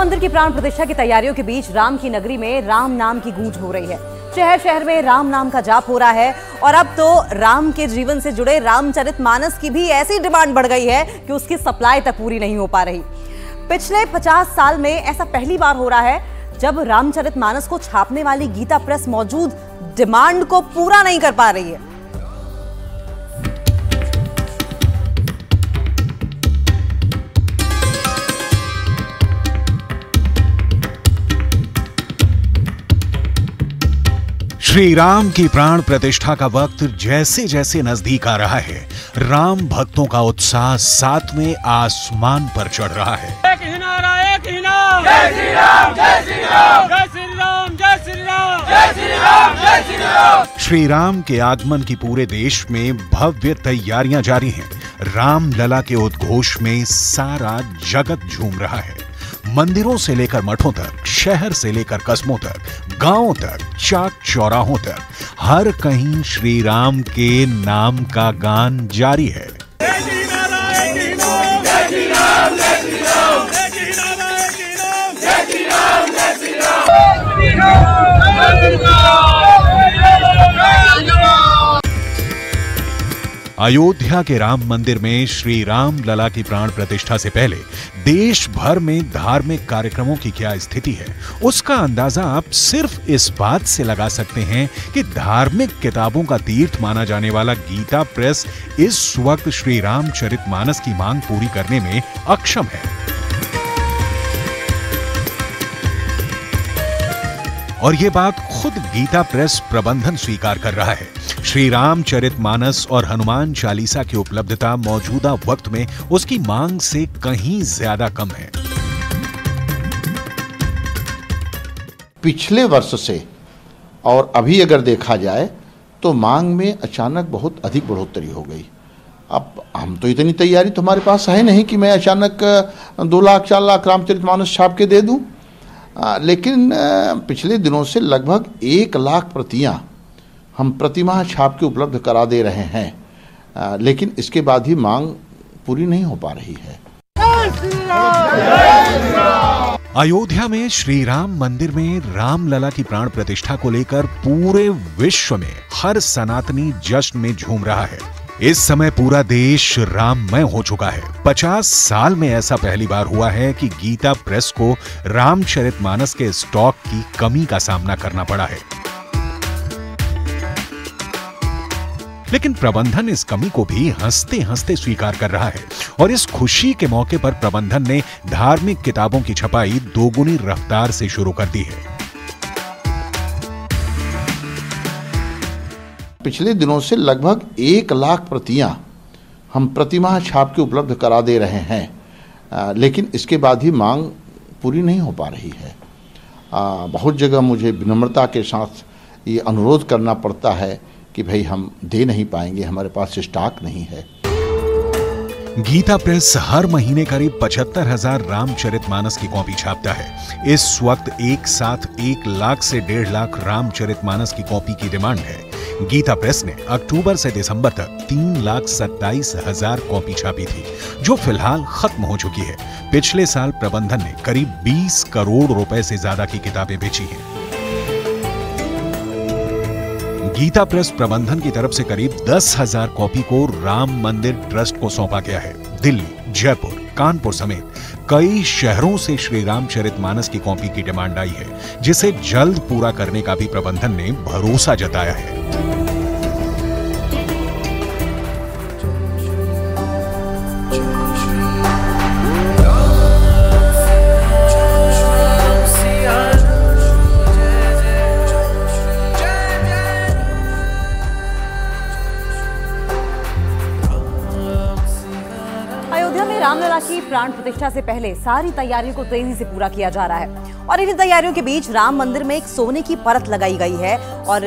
मंदिर की प्राण प्रतिष्ठा की तैयारियों के बीच राम की नगरी में राम नाम की गूंज हो रही है। शहर शहर में राम नाम का जाप हो रहा है और अब तो राम के जीवन से जुड़े रामचरितमानस की भी ऐसी डिमांड बढ़ गई है कि उसकी सप्लाई तक पूरी नहीं हो पा रही। पिछले 50 साल में ऐसा पहली बार हो रहा है जब रामचरितमानस को छापने वाली गीता प्रेस मौजूद डिमांड को पूरा नहीं कर पा रही है। श्री राम की प्राण प्रतिष्ठा का वक्त जैसे जैसे नजदीक आ रहा है, राम भक्तों का उत्साह सातवें आसमान पर चढ़ रहा है। एक ही नारा, एक ही नाम, जय श्री राम, जय श्री राम, जय श्री राम, जय श्री राम, जय श्री राम, जय श्री राम। श्री राम के आगमन की पूरे देश में भव्य तैयारियां जारी हैं। राम लला के उद्घोष में सारा जगत झूम रहा है। मंदिरों से लेकर मठों तक, शहर से लेकर कस्बों तक, गांवों तक, चाक चौराहों तक, हर कहीं श्री राम के नाम का गान जारी है। अयोध्या के राम मंदिर में श्री राम लला की प्राण प्रतिष्ठा से पहले देश भर में धार्मिक कार्यक्रमों की क्या स्थिति है, उसका अंदाजा आप सिर्फ इस बात से लगा सकते हैं कि धार्मिक किताबों का तीर्थ माना जाने वाला गीता प्रेस इस वक्त श्री रामचरितमानस की मांग पूरी करने में अक्षम है। और ये बात खुद गीता प्रेस प्रबंधन स्वीकार कर रहा है। श्री रामचरितमानस और हनुमान चालीसा की उपलब्धता मौजूदा वक्त में उसकी मांग से कहीं ज्यादा कम है। पिछले वर्ष से और अभी अगर देखा जाए तो मांग में अचानक बहुत अधिक बढ़ोतरी हो गई। अब हम तो इतनी तैयारी तो हमारे पास है नहीं कि मैं अचानक 2 लाख 4 लाख रामचरितमानस छाप के दे दूं। लेकिन पिछले दिनों से लगभग 1 लाख प्रतियां हम प्रतिमाह छाप के उपलब्ध करा दे रहे हैं, लेकिन इसके बाद ही मांग पूरी नहीं हो पा रही है। अयोध्या में श्री राम मंदिर में रामलला की प्राण प्रतिष्ठा को लेकर पूरे विश्व में हर सनातनी जश्न में झूम रहा है। इस समय पूरा देश राममय हो चुका है। 50 साल में ऐसा पहली बार हुआ है कि गीता प्रेस को रामचरितमानस के स्टॉक की कमी का सामना करना पड़ा है। लेकिन प्रबंधन इस कमी को भी हंसते हंसते स्वीकार कर रहा है और इस खुशी के मौके पर प्रबंधन ने धार्मिक किताबों की छपाई 2 गुनी रफ्तार से शुरू कर दी है। पिछले दिनों से लगभग 1 लाख प्रतियां हम प्रतिमाह छाप के उपलब्ध करा दे रहे हैं, लेकिन इसके बाद ही मांग पूरी नहीं हो पा रही है। बहुत जगह मुझे विनम्रता के साथ ये अनुरोध करना पड़ता है कि भाई हम दे नहीं पाएंगे, हमारे पास स्टॉक नहीं है। गीता प्रेस हर महीने करीब 75,000 रामचरितमानस की कॉपी छापता है। इस वक्त एक साथ 1 लाख से 1.5 लाख रामचरितमानस की कॉपी की डिमांड है। गीता प्रेस ने अक्टूबर से दिसंबर तक 3,27,000 कॉपी छापी थी, जो फिलहाल खत्म हो चुकी है। पिछले साल प्रबंधन ने करीब 20 करोड़ रुपए से ज्यादा की किताबें बेची हैं। गीता प्रेस प्रबंधन की तरफ से करीब 10,000 कॉपी को राम मंदिर ट्रस्ट को सौंपा गया है। दिल्ली, जयपुर, कानपुर समेत कई शहरों से श्री रामचरितमानस की कॉपी की डिमांड आई है, जिसे जल्द पूरा करने का भी प्रबंधन ने भरोसा जताया है। रामलला की प्राण प्रतिष्ठा से पहले सारी तैयारियों को तेजी से पूरा किया जा रहा है और इन्हीं तैयारियों के बीच राम मंदिर में एक सोने की परत लगाई गई है और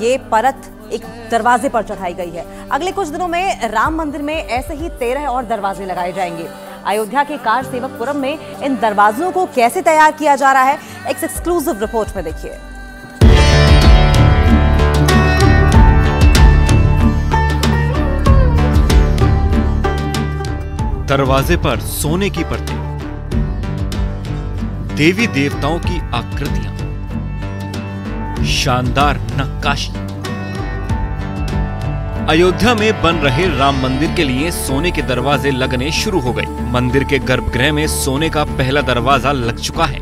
ये परत एक दरवाजे पर चढ़ाई गई है। अगले कुछ दिनों में राम मंदिर में ऐसे ही 13 और दरवाजे लगाए जाएंगे। अयोध्या के कार सेवकपुरम में इन दरवाजों को कैसे तैयार किया जा रहा है, एक एक्सक्लूसिव रिपोर्ट में देखिए। दरवाजे पर सोने की परतें, देवी देवताओं की आकृतियां, शानदार नक्काशी। अयोध्या में बन रहे राम मंदिर के लिए सोने के दरवाजे लगने शुरू हो गए। मंदिर के गर्भगृह में सोने का पहला दरवाजा लग चुका है।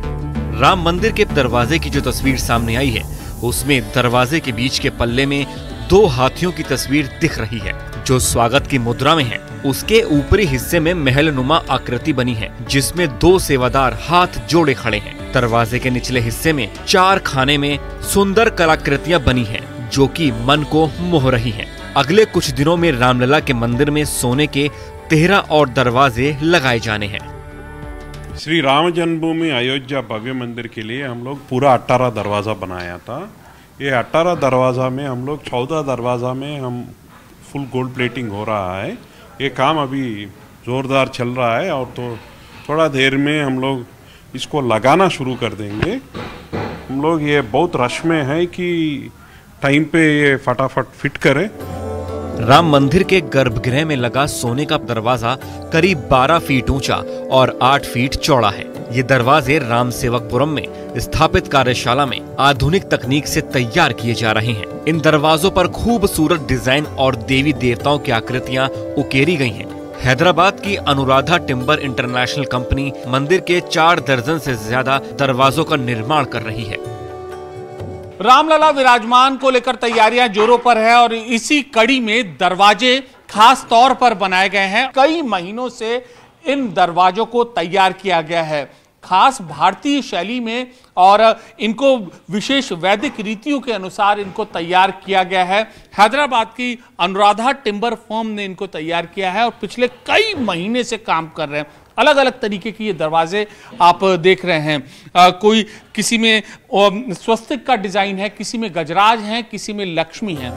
राम मंदिर के दरवाजे की जो तस्वीर सामने आई है, उसमें दरवाजे के बीच के पल्ले में 2 हाथियों की तस्वीर दिख रही है, जो स्वागत की मुद्रा में है। उसके ऊपरी हिस्से में महलनुमा आकृति बनी है, जिसमें 2 सेवादार हाथ जोड़े खड़े हैं। दरवाजे के निचले हिस्से में 4 खाने में सुंदर कलाकृतियां बनी हैं, जो कि मन को मोह रही हैं। अगले कुछ दिनों में रामलला के मंदिर में सोने के 13 और दरवाजे लगाए जाने हैं। श्री राम जन्मभूमि अयोध्या भव्य मंदिर के लिए हम लोग पूरा 18 दरवाज़ा बनाया था। ये 18 दरवाज़ा में हम लोग 14 दरवाज़ा में हम फुल गोल्ड प्लेटिंग हो रहा है। ये काम अभी ज़ोरदार चल रहा है और तो थोड़ा देर में हम लोग इसको लगाना शुरू कर देंगे। हम लोग ये बहुत रश में है कि टाइम पे ये फटाफट फिट करें। राम मंदिर के गर्भगृह में लगा सोने का दरवाजा करीब 12 फीट ऊंचा और 8 फीट चौड़ा है। ये दरवाजे राम सेवकपुरम में स्थापित कार्यशाला में आधुनिक तकनीक से तैयार किए जा रहे हैं। इन दरवाजों पर खूबसूरत डिजाइन और देवी देवताओं की आकृतियां उकेरी गई हैं। हैदराबाद की अनुराधा टिम्बर इंटरनेशनल कंपनी मंदिर के 4 दर्जन से ज्यादा दरवाजों का निर्माण कर रही है। रामलला विराजमान को लेकर तैयारियां जोरों पर है और इसी कड़ी में दरवाजे खास तौर पर बनाए गए हैं। कई महीनों से इन दरवाजों को तैयार किया गया है, खास भारतीय शैली में, और इनको विशेष वैदिक रीतियों के अनुसार इनको तैयार किया गया है। हैदराबाद की अनुराधा टिम्बर फर्म ने इनको तैयार किया है और पिछले कई महीने से काम कर रहे हैं। अलग अलग तरीके के ये दरवाजे आप देख रहे हैं। कोई किसी में स्वस्तिक का डिजाइन है, किसी में गजराज है, किसी में लक्ष्मी है।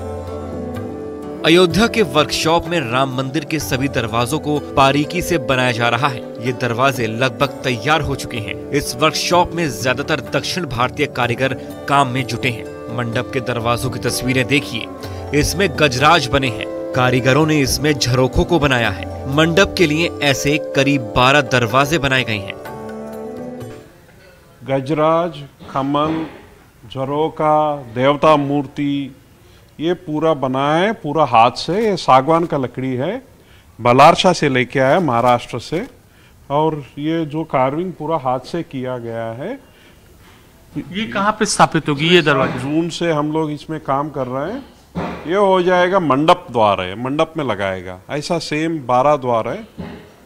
अयोध्या के वर्कशॉप में राम मंदिर के सभी दरवाजों को बारीकी से बनाया जा रहा है। ये दरवाजे लगभग तैयार हो चुके हैं। इस वर्कशॉप में ज्यादातर दक्षिण भारतीय कारीगर काम में जुटे हैं। मंडप के दरवाजों की तस्वीरें देखिए, इसमें गजराज बने हैं। कारीगरों ने इसमें झरोखों को बनाया है। मंडप के लिए ऐसे करीब 12 दरवाजे बनाए गए हैं। गजराज, कमल, झरोका, देवता मूर्ति, ये पूरा बना है पूरा हाथ से। ये सागवान का लकड़ी है, बलारसा से लेके आया महाराष्ट्र से, और ये जो कार्विंग पूरा हाथ से किया गया है। ये कहाँ पे स्थापित होगी ये दरवाजा? जून से हम लोग इसमें काम कर रहे हैं। ये हो जाएगा मंडप द्वार है, मंडप में लगाएगा। ऐसा सेम 12 द्वार है,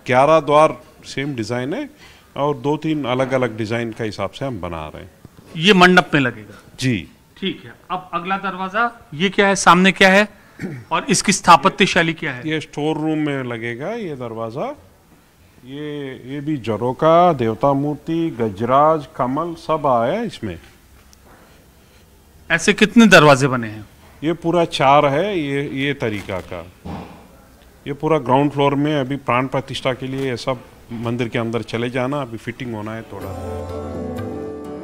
11 द्वार सेम डिजाइन है और 2-3 अलग अलग डिजाइन का हिसाब से हम बना रहे हैं। ये मंडप में लगेगा जी, ठीक है। अब अगला दरवाजा ये क्या है, सामने क्या है और इसकी स्थापत्य शैली क्या है? ये स्टोर रूम में लगेगा ये दरवाजा। ये भी झरोका, देवता मूर्ति, गजराज, कमल सब आया इसमें। ऐसे कितने दरवाजे बने हैं? ये पूरा 4 है। ये तरीका का, ये पूरा ग्राउंड फ्लोर में अभी प्राण प्रतिष्ठा के लिए ये सब मंदिर के अंदर चले जाना, अभी फिटिंग होना है थोड़ा।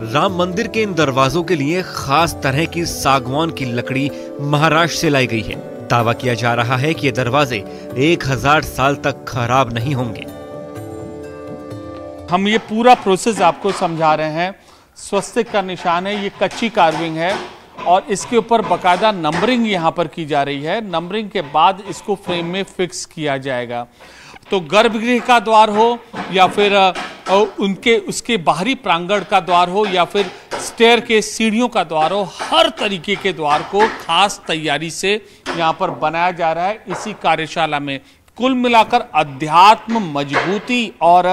राम मंदिर के इन दरवाजों के लिए खास तरह की सागवान की लकड़ी महाराष्ट्र से लाई गई है। दावा किया जा रहा है कि ये दरवाजे 1000 साल तक खराब नहीं होंगे। हम ये पूरा प्रोसेस आपको समझा रहे हैं। स्वस्तिक का निशान है, ये कच्ची कार्विंग है और इसके ऊपर बकायदा नंबरिंग यहाँ पर की जा रही है। नंबरिंग के बाद इसको फ्रेम में फिक्स किया जाएगा। तो गर्भगृह का द्वार हो या फिर उसके बाहरी प्रांगण का द्वार हो या फिर स्टेयर के सीढ़ियों का द्वार हो, हर तरीके के द्वार को खास तैयारी से यहाँ पर बनाया जा रहा है इसी कार्यशाला में। कुल मिलाकर अध्यात्म, मजबूती और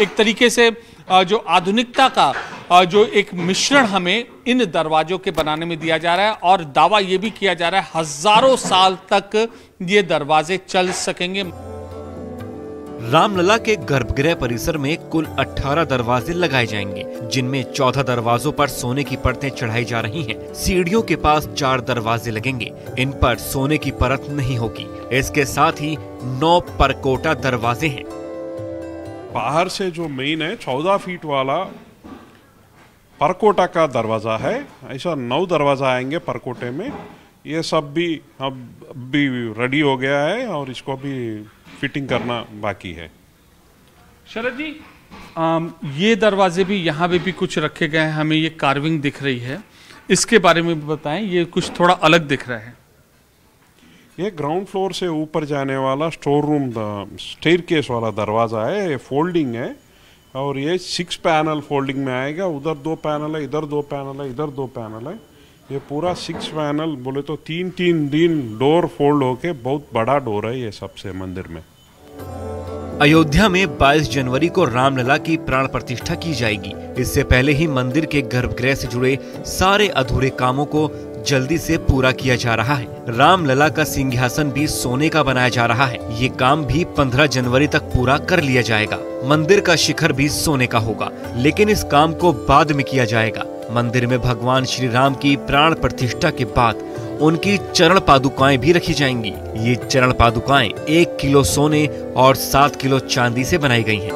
एक तरीके से जो आधुनिकता का जो एक मिश्रण हमें इन दरवाजों के बनाने में दिया जा रहा है। और दावा ये भी किया जा रहा है हजारों साल तक ये दरवाजे चल सकेंगे। रामलला के गर्भगृह परिसर में कुल 18 दरवाजे लगाए जाएंगे, जिनमें 14 दरवाजों पर सोने की परतें चढ़ाई जा रही हैं। सीढ़ियों के पास 4 दरवाजे लगेंगे, इन पर सोने की परत नहीं होगी। इसके साथ ही 9 परकोटा दरवाजे हैं। बाहर से जो मेन है 14 फीट वाला परकोटा का दरवाजा है। ऐसा 9 दरवाजा आएंगे परकोटे में। ये सब भी अब भी रेडी हो गया है और इसको भी फिटिंग करना बाकी है। शरद जी, ये दरवाजे भी यहाँ पे भी कुछ रखे गए हैं, हमें ये कार्विंग दिख रही है, इसके बारे में भी बताएं। ये कुछ थोड़ा अलग दिख रहा है। ये ग्राउंड फ्लोर से ऊपर जाने वाला स्टोर रूम स्टेयरकेस वाला दरवाज़ा है। ये फोल्डिंग है और ये 6 पैनल फोल्डिंग में आएगा। उधर 2 पैनल है, इधर 2 पैनल है, इधर 2 पैनल है। ये पूरा 6 पैनल बोले तो 3 डोर फोल्ड होके बहुत बड़ा डोर है ये सबसे मंदिर में। अयोध्या में 22 जनवरी को रामलला की प्राण प्रतिष्ठा की जाएगी। इससे पहले ही मंदिर के गर्भगृह से जुड़े सारे अधूरे कामों को जल्दी से पूरा किया जा रहा है। रामलला का सिंहासन भी सोने का बनाया जा रहा है। ये काम भी 15 जनवरी तक पूरा कर लिया जाएगा। मंदिर का शिखर भी सोने का होगा, लेकिन इस काम को बाद में किया जाएगा। मंदिर में भगवान श्री राम की प्राण प्रतिष्ठा के बाद उनकी चरण पादुकाएं भी रखी जाएंगी। ये चरण पादुकाएं 1 किलो सोने और 7 किलो चांदी से बनाई गई हैं।